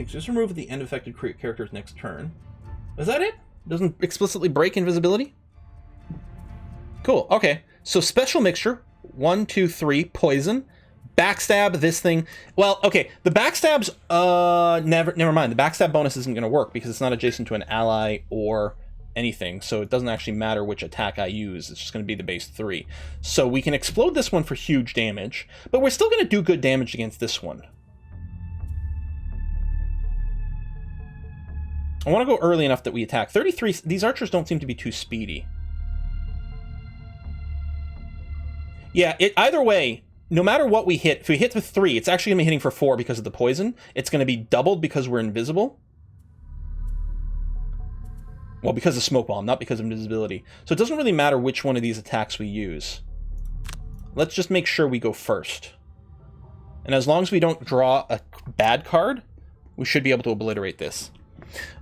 Just remove at the end affected character's next turn. Is that it? Doesn't explicitly break invisibility? Cool, okay. So special mixture, 1, 2, 3, poison, backstab this thing. Well, okay, the backstab's, never mind. The backstab bonus isn't gonna work because it's not adjacent to an ally or anything, so it doesn't actually matter which attack I use. It's just gonna be the base 3. So we can explode this one for huge damage, but we're still gonna do good damage against this one. I want to go early enough that we attack. 33, these archers don't seem to be too speedy. Yeah, either way, no matter what we hit, if we hit with 3, it's actually going to be hitting for 4 because of the poison. It's going to be doubled because we're invisible. Well, because of smoke bomb, not because of invisibility. So it doesn't really matter which one of these attacks we use. Let's just make sure we go first. And as long as we don't draw a bad card, we should be able to obliterate this.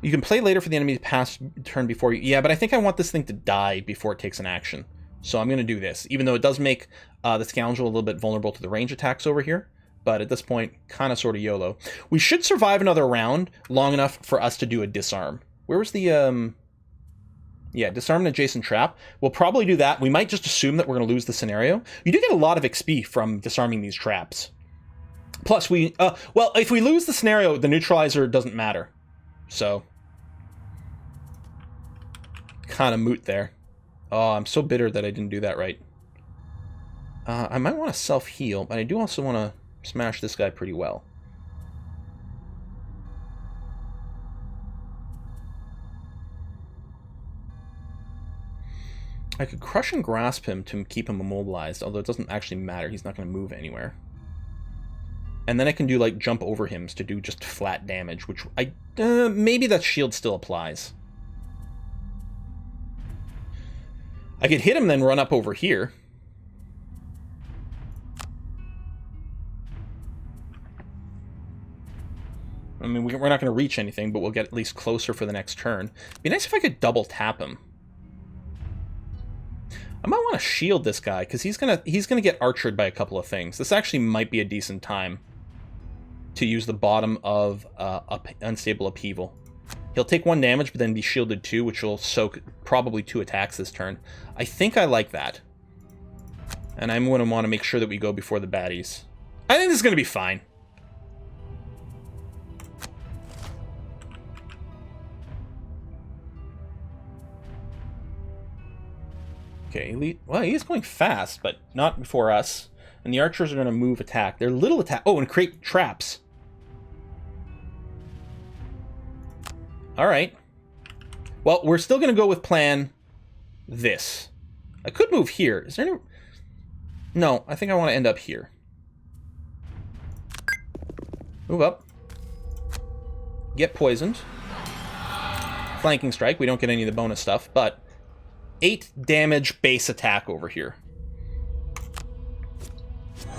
You can play later for the enemy to pass turn before you... Yeah, but I think I want this thing to die before it takes an action. So I'm going to do this, even though it does make the Scoundrel a little bit vulnerable to the range attacks over here. But at this point, kind of sort of YOLO. We should survive another round long enough for us to do a disarm. Where was the... Yeah, disarm an adjacent trap. We'll probably do that. We might just assume that we're going to lose the scenario. You do get a lot of XP from disarming these traps. Plus, we... well, if we lose the scenario, the neutralizer doesn't matter. So, kind of moot there. Oh, I'm so bitter that I didn't do that right. I might want to self-heal, but I do also want to smash this guy pretty well. I could crush and grasp him to keep him immobilized, although it doesn't actually matter. He's not going to move anywhere. And then I can do, like, jump over him to do just flat damage, which maybe that shield still applies. I could hit him, then run up over here. I mean, we're not going to reach anything, but we'll get at least closer for the next turn. It'd be nice if I could double tap him. I might want to shield this guy, because he's gonna get archered by a couple of things. This actually might be a decent time to use the bottom of Unstable Upheaval. He'll take 1 damage, but then be shielded 2, which will soak probably 2 attacks this turn. I think I like that. And I'm going to want to make sure that we go before the baddies. I think this is going to be fine. Okay, well, he's going fast, but not before us. And the archers are going to move attack. They're little attack. Oh, and create traps. All right. Well, we're still going to go with plan this. I could move here. Is there any... No, I think I want to end up here. Move up. Get poisoned. Flanking strike. We don't get any of the bonus stuff, but 8 damage base attack over here.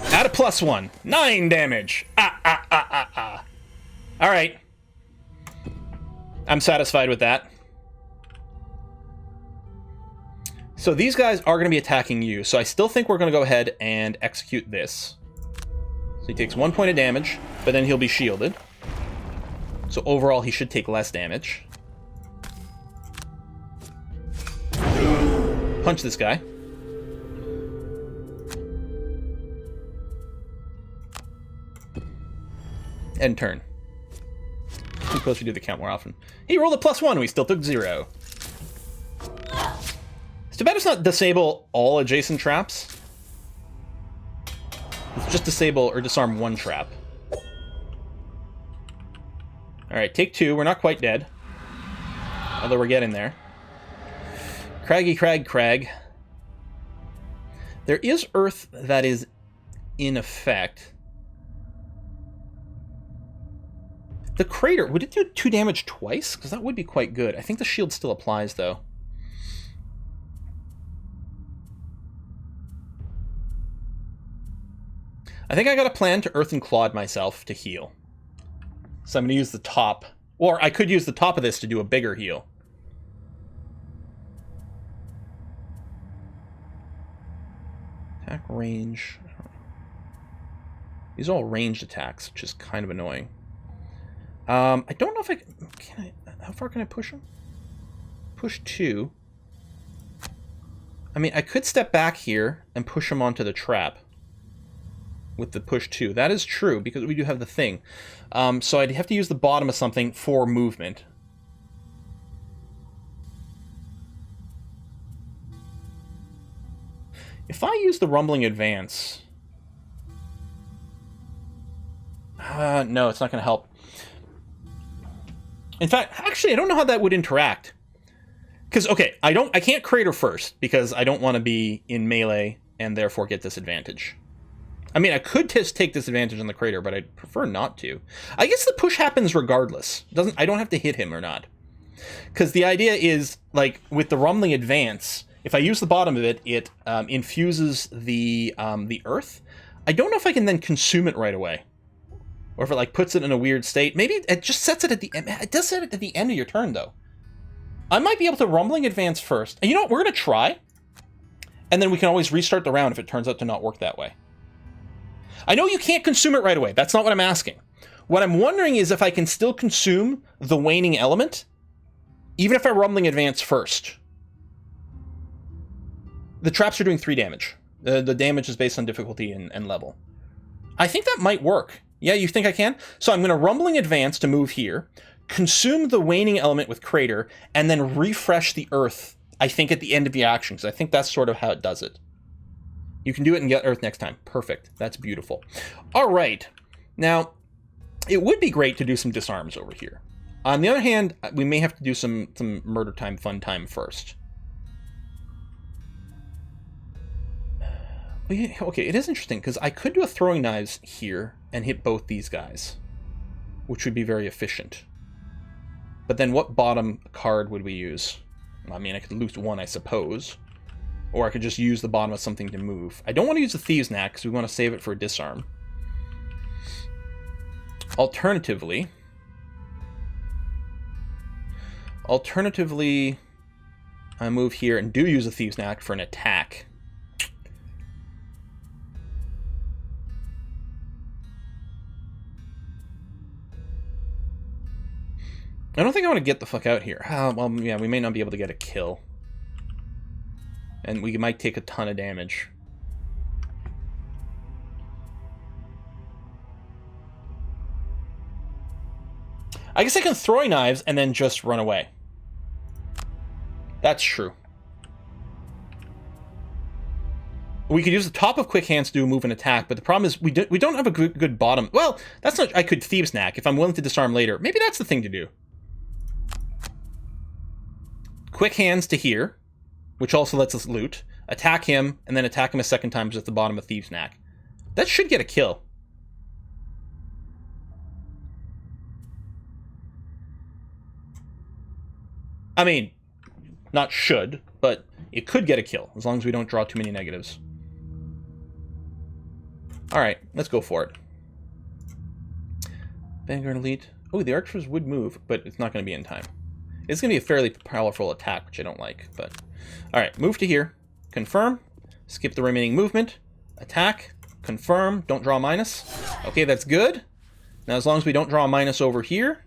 Add a +1. 9 damage. All right. I'm satisfied with that. So these guys are going to be attacking you. So I still think we're going to go ahead and execute this. So he takes 1 point of damage, but then he'll be shielded. So overall, he should take less damage. Punch this guy. End turn. I'm supposed to do the count more often. He rolled a +1, we still took 0. It's too bad it's not disable all adjacent traps. It's just disable or disarm 1 trap. Alright, take 2. We're not quite dead. Although we're getting there. Craggy crag. There is earth that is in effect. The crater, would it do 2 damage twice? Because that would be quite good. I think the shield still applies, though. I think I got a plan to Earth and Clawed myself to heal. So I'm going to use the top. Or I could use the top of this to do a bigger heal. Attack range. These are all ranged attacks, which is kind of annoying. I don't know if I can. How far can I push him? Push 2. I mean, I could step back here and push him onto the trap with the push 2. That is true, because we do have the thing. So I'd have to use the bottom of something for movement. If I use the rumbling advance... no, it's not going to help. In fact, actually, I don't know how that would interact. Because, okay, I can't crater first, because I don't want to be in melee and therefore get disadvantage. I mean, I could just take disadvantage on the crater, but I'd prefer not to. I guess the push happens regardless. I don't have to hit him or not. Because the idea is, like, with the rumbling advance, if I use the bottom of it, it infuses the earth. I don't know if I can then consume it right away. Or if it, like, puts it in a weird state. Maybe it just sets it at the end. It does set it at the end of your turn, though. I might be able to rumbling advance first. And you know what? We're going to try. And then we can always restart the round if it turns out to not work that way. I know you can't consume it right away. That's not what I'm asking. What I'm wondering is if I can still consume the waning element, even if I rumbling advance first. The traps are doing 3 damage. The damage is based on difficulty and level. I think that might work. Yeah, you think I can? So I'm going to rumbling advance to move here, consume the waning element with crater, and then refresh the earth, I think, at the end of the action, because I think that's sort of how it does it. You can do it and get earth next time. Perfect. That's beautiful. All right. Now, it would be great to do some disarms over here. On the other hand, we may have to do some murder time, fun time first. Okay, it is interesting, because I could do a throwing knives here and hit both these guys, which would be very efficient. But then what bottom card would we use? I mean, I could loot 1, I suppose. Or I could just use the bottom of something to move. I don't want to use the Thieves' Knack, because we want to save it for a disarm. Alternatively, I move here and do use a Thieves' Knack for an attack. I don't think I want to get the fuck out here. Well, yeah, we may not be able to get a kill. And we might take a ton of damage. I guess I can throw knives and then just run away. That's true. We could use the top of Quick Hands to do a move and attack, but the problem is we don't have a good bottom. Well, that's not... I could Thieves' Knack if I'm willing to disarm later. Maybe that's the thing to do. Quick Hands to here, which also lets us loot. Attack him, and then attack him a second time just at the bottom of Thieves' Knack. That should get a kill. I mean, not should, but it could get a kill, as long as we don't draw too many negatives. Alright, let's go for it. Vanguard Elite. Oh, the archers would move, but it's not going to be in time. It's going to be a fairly powerful attack, which I don't like, but... Alright, move to here. Confirm. Skip the remaining movement. Attack. Confirm. Don't draw a minus. Okay, that's good. Now, as long as we don't draw a minus over here...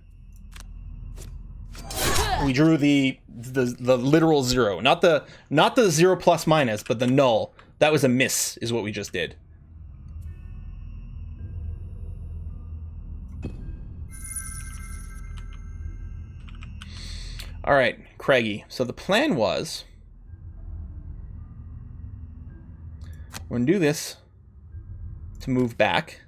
We drew the literal 0. Not the 0 plus minus, but the null. That was a miss, is what we just did. Alright, Craigie. So the plan was... We're going to do this to move back.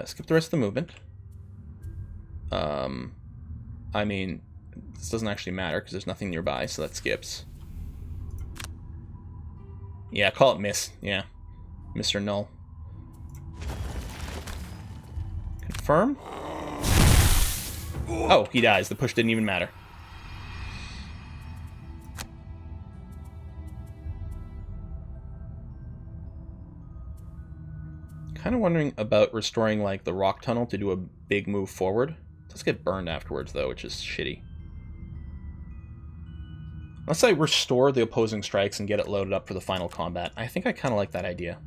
Skip the rest of the movement. I mean, this doesn't actually matter because there's nothing nearby, so that skips. Yeah, call it miss. Yeah. Mr. Null. Confirm. Oh, he dies. The push didn't even matter. Kind of wondering about restoring, like, the rock tunnel to do a big move forward. Let's get burned afterwards, though, which is shitty. Unless I restore the opposing strikes and get it loaded up for the final combat. I think I kind of like that idea.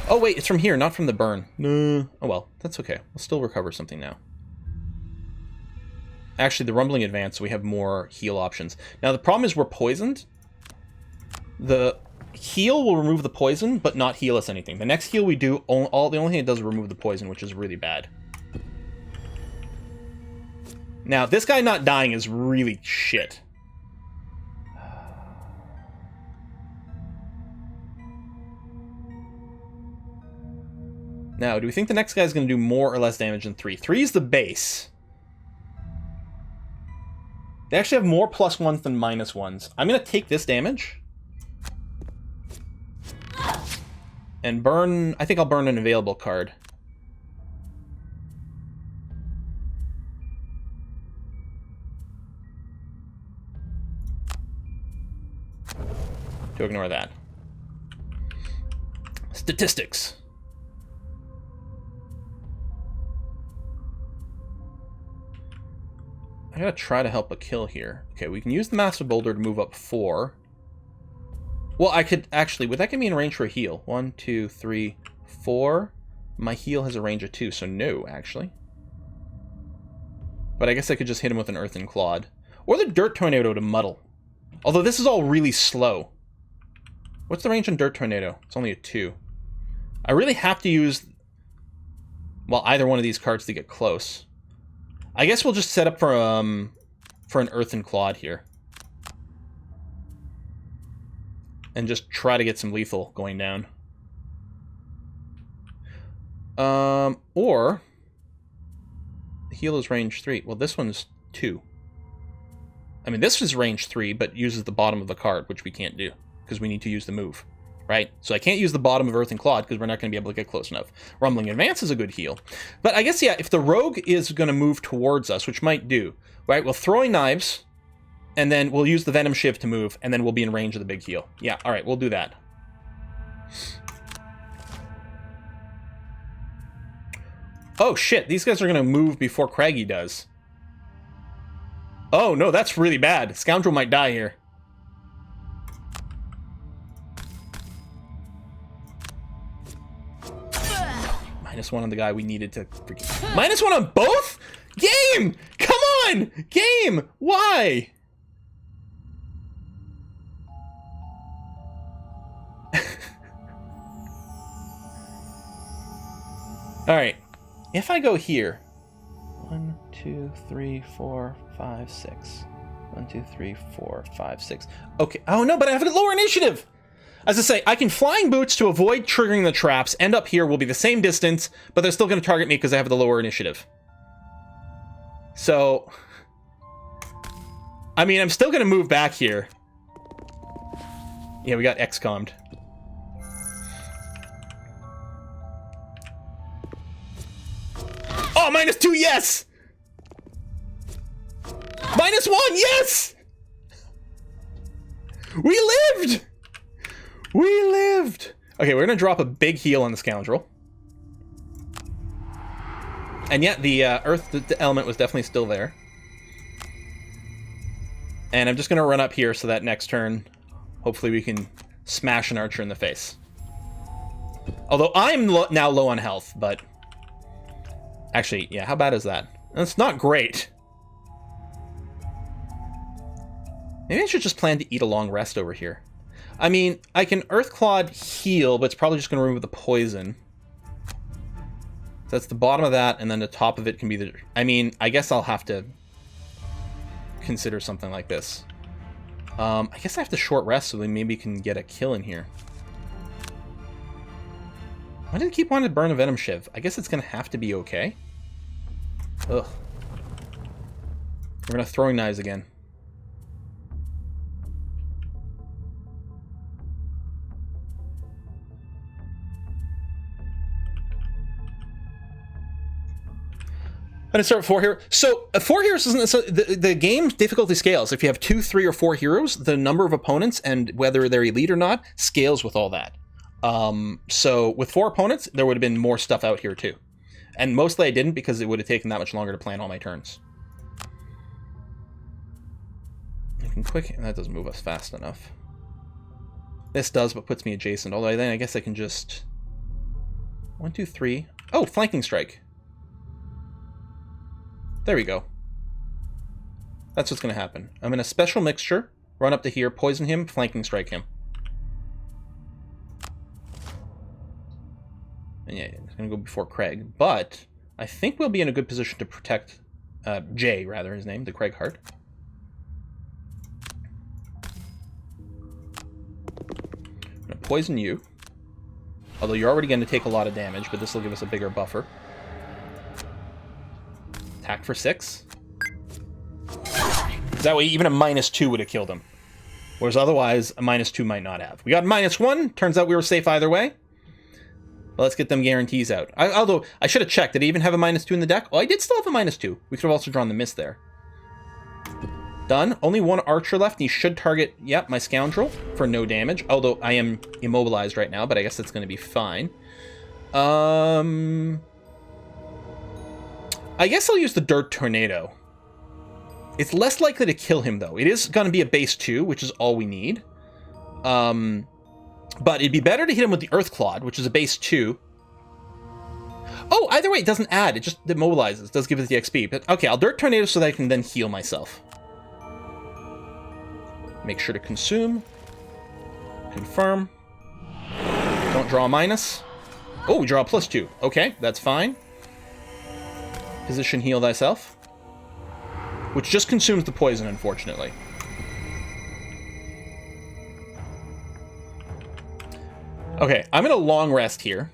Oh, wait, it's from here, not from the burn. No. Oh, well, that's okay. We'll still recover something now. Actually, the rumbling advance, so we have more heal options. Now, the problem is we're poisoned. The heal will remove the poison, but not heal us anything. The next heal we do, the only thing it does is remove the poison, which is really bad. Now, this guy not dying is really shit. Now, do we think the next guy's going to do more or less damage than 3? 3 is the base. They actually have more +1s than -1s. I'm going to take this damage. And burn... I think I'll burn an available card. To ignore that. Statistics. I gotta try to help a kill here. Okay, we can use the Massive Boulder to move up 4. Well, I could actually... Would that get me in range for a heal? 1, 2, 3, 4. My heal has a range of 2, so no, actually. But I guess I could just hit him with an Earthen Clod. Or the Dirt Tornado to muddle. Although this is all really slow. What's the range on Dirt Tornado? It's only a 2. I really have to use... Well, either one of these cards to get close. I guess we'll just set up for an Earthen Clod here. And just try to get some lethal going down. Or... The heal is range 3. Well, this one's 2. I mean, this is range 3, but uses the bottom of the card, which we can't do. Because we need to use the move. Right? So I can't use the bottom of Earthen Clod because we're not going to be able to get close enough. Rumbling Advance is a good heal. But I guess, yeah, if the rogue is going to move towards us, which might do, right? We'll throwing knives, and then we'll use the Venom Shiv to move, and then we'll be in range of the big heal. Yeah, all right, we'll do that. Oh, shit, these guys are going to move before Craggy does. Oh, no, that's really bad. Scoundrel might die here. -1 on the guy we needed to freaking... -1 on both? Game! Come on! Game! Why? Alright. If I go here... 1, 2, 3, 4, 5, 6. 1, 2, 3, 4, 5, 6. Okay. Oh, no, but I have a lower initiative! As I say, I can Flying Boots to avoid triggering the traps. End up here will be the same distance, but they're still going to target me because I have the lower initiative. So... I mean, I'm still going to move back here. Yeah, we got XCOM'd. Oh, -2, yes! -1, yes! We lived! We lived! Okay, we're going to drop a big heal on the Scoundrel. And yet, the Earth the element was definitely still there. And I'm just going to run up here so that next turn, hopefully we can smash an archer in the face. Although I'm now low on health, but... Actually, yeah, how bad is that? That's not great. Maybe I should just plan to eat a long rest over here. I mean, I can Earthclad heal, but it's probably just going to remove the poison. So that's the bottom of that, and then the top of it can be the... I mean, I guess I'll have to consider something like this. I guess I have to short rest so we maybe can get a kill in here. Why did I keep wanting to burn a Venom Shiv? I guess it's going to have to be okay. Ugh. We're going to throwing knives again. I'm gonna start with 4 heroes. So 4 heroes isn't the game difficulty scales. If you have 2, 3, or 4 heroes, the number of opponents and whether they're elite or not scales with all that. So with 4 opponents, there would have been more stuff out here too, and mostly I didn't because it would have taken that much longer to plan all my turns. I can quick. That doesn't move us fast enough. This does, but puts me adjacent. Although then I guess I can just 1, 2, 3. Oh, flanking strike. There we go. That's what's going to happen. I'm in a special mixture. Run up to here, poison him, flanking strike him. And yeah, it's going to go before Craig. But I think we'll be in a good position to protect Jay, rather, his name, the Craig Hart. I'm going to poison you. Although you're already going to take a lot of damage, but this will give us a bigger buffer. Attack for 6. That way, even a -2 would have killed him. Whereas otherwise, a -2 might not have. We got -1. Turns out we were safe either way. But let's get them guarantees out. Although, I should have checked. Did he even have a -2 in the deck? Oh, I did still have a -2. We could have also drawn the miss there. Done. Only one archer left. He should target, yep, my scoundrel for no damage. Although I am immobilized right now, but I guess that's going to be fine. I guess I'll use the Dirt Tornado. It's less likely to kill him, though. It is going to be a base 2, which is all we need. But it'd be better to hit him with the Earth Clod, which is a base 2. Oh, either way, it doesn't add. It just demobilizes. It does give us the XP. But okay, I'll Dirt Tornado so that I can then heal myself. Make sure to consume. Confirm. Don't draw a minus. Oh, we draw a +2. Okay, that's fine. Position heal thyself. Which just consumes the poison, unfortunately. Okay, I'm in a long rest here.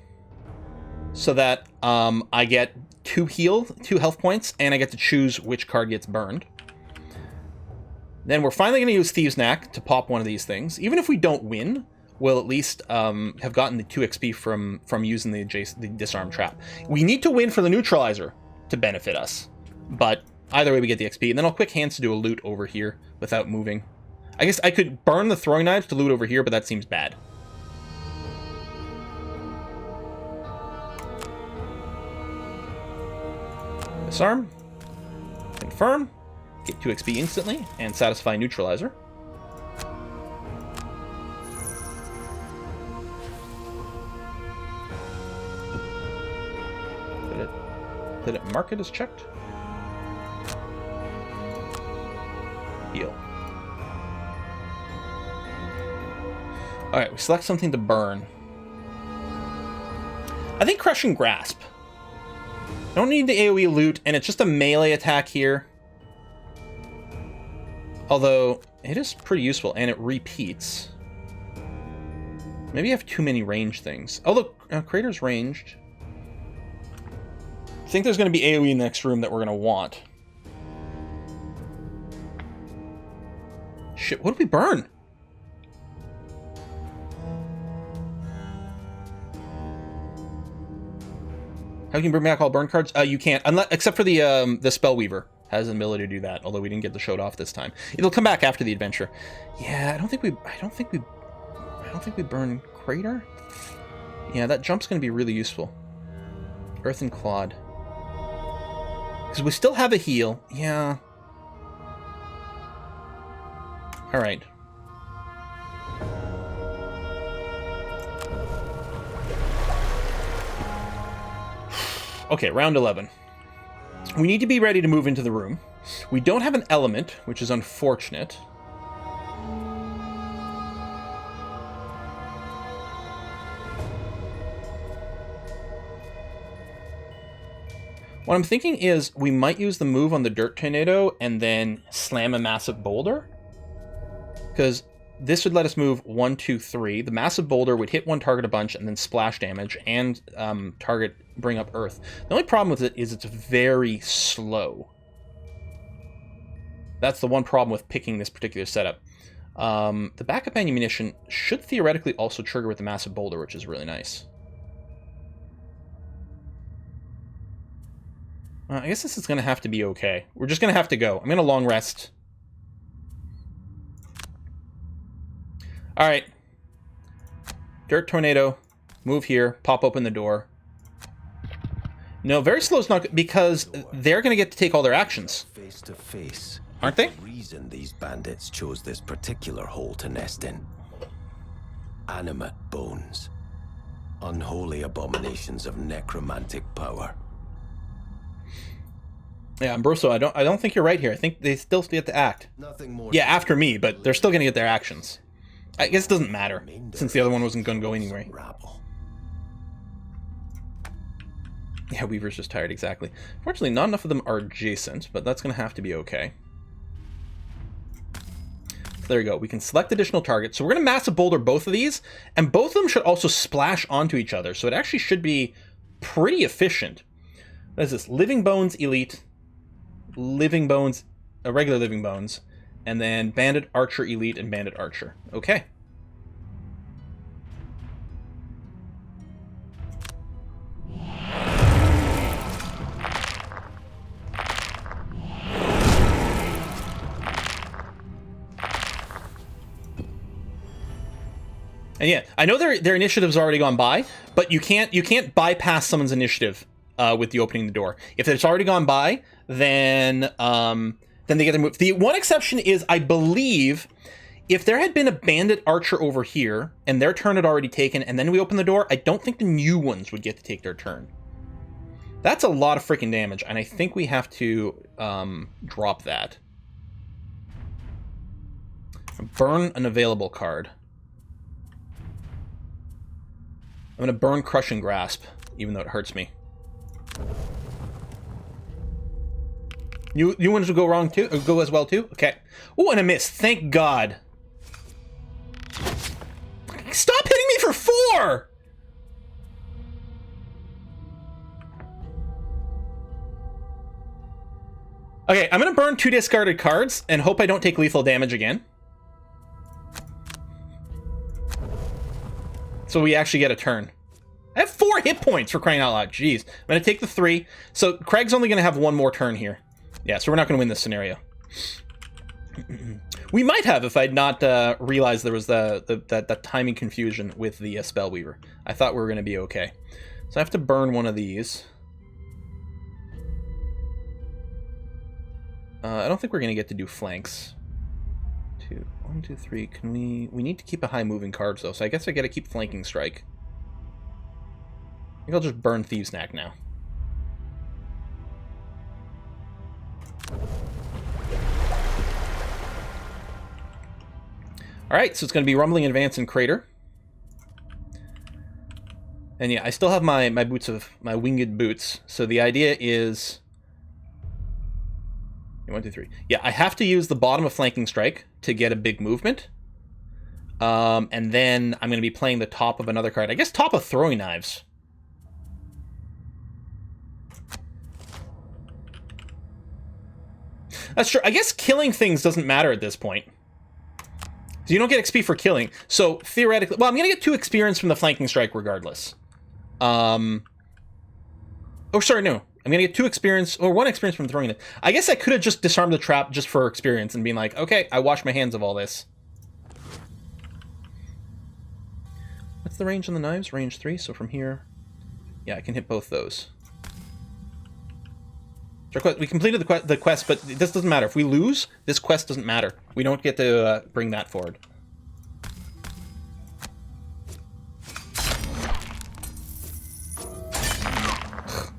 So that I get 2 health points, and I get to choose which card gets burned. Then we're finally going to use Thieves' Knack to pop one of these things. Even if we don't win, we'll at least have gotten the 2 XP from using the Disarm Trap. We need to win for the Neutralizer to benefit us. But either way, we get the XP. And then I'll quick hands to do a loot over here without moving. I guess I could burn the throwing knives to loot over here, but that seems bad. Disarm. Confirm. Get 2 XP instantly, and satisfy Neutralizer. Did it mark it as checked? Heal. Alright, we select something to burn. I think Crushing Grasp. I don't need the AoE loot, and it's just a melee attack here. Although, it is pretty useful, and it repeats. Maybe I have too many range things. Oh, look, Crater's ranged. I think there's going to be AoE in the next room that we're going to want. Shit, what did we burn? How can you bring back all burn cards? You can't, unless, except for the Spellweaver has an ability to do that. Although we didn't get the showed off this time. It'll come back after the adventure. Yeah, I don't think we burn Crater. Yeah, that jump's going to be really useful. Earth and Clod. Because we still have a heal. Yeah. All right. Okay, round 11. We need to be ready to move into the room. We don't have an element, which is unfortunate. What I'm thinking is we might use the move on the Dirt Tornado and then slam a massive boulder. Because this would let us move 1, 2, 3. The massive boulder would hit one target a bunch and then splash damage and bring up Earth. The only problem with it is it's very slow. That's the one problem with picking this particular setup. The backup ammunition should theoretically also trigger with the massive boulder, which is really nice. I guess this is going to have to be okay. We're just going to have to go. I'm in a long rest. Alright. Dirt Tornado. Move here. Pop open the door. No, very slow is not good because they're going to get to take all their actions. Face to face. Aren't they? The reason these bandits chose this particular hole to nest in. Animate bones. Unholy abominations of necromantic power. Yeah, Ambroso, I don't think you're right here. I think they still get to act. Nothing more. Yeah, after me, but they're still gonna get their actions. I guess it doesn't matter, since the other one wasn't gonna go anyway. Rabble. Yeah, Weaver's just tired, exactly. Fortunately, not enough of them are adjacent, but that's gonna have to be okay. So there you go. We can select additional targets. So we're gonna massive boulder both of these, and both of them should also splash onto each other. So it actually should be pretty efficient. What is this? Living Bones Elite, Living Bones, regular Living Bones, and then Bandit Archer Elite and Bandit Archer. Okay. And yeah, I know their initiative's already gone by, but you can't bypass someone's initiative with the opening the door. If it's already gone by, then they get to move. The one exception is, I believe, if there had been a bandit archer over here and their turn had already taken, and then we open the door, I don't think the new ones would get to take their turn. That's a lot of freaking damage, and I think we have to drop that. Burn an available card. I'm going to burn Crushing Grasp, even though it hurts me. New ones will go wrong too, or go as well too? Okay. Oh, and a miss. Thank God. Stop hitting me for 4! Okay, I'm going to burn 2 discarded cards and hope I don't take lethal damage again. So we actually get a turn. I have 4 hit points, for crying out loud. Jeez. I'm going to take the 3. So Craig's only going to have 1 more turn here. Yeah, so we're not going to win this scenario. We might have if I'd not realized there was that timing confusion with the Spellweaver. I thought we were going to be okay. So I have to burn one of these. I don't think we're going to get to do flanks. 1, 2, 3. Can we need to keep a high moving cards though, so I guess I gotta keep Flanking Strike. I think I'll just burn Thieves' Knack now. Alright, so it's gonna be Rumbling Advance and Crater. And yeah, I still have my winged boots, so the idea is 1, 2, 3. Yeah, I have to use the bottom of Flanking Strike to get a big movement. And then I'm going to be playing the top of another card. I guess top of Throwing Knives. That's true. I guess killing things doesn't matter at this point. So you don't get XP for killing. So theoretically... Well, I'm going to get 2 experience from the Flanking Strike regardless. Oh, sorry, no. I'm going to get 2 experience, or 1 experience from throwing it. I guess I could have just disarmed the trap just for experience and been like, okay, I wash my hands of all this. What's the range on the knives? Range 3, so from here... Yeah, I can hit both those. We completed the quest, but this doesn't matter. If we lose, this quest doesn't matter. We don't get to bring that forward.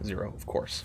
Zero, of course.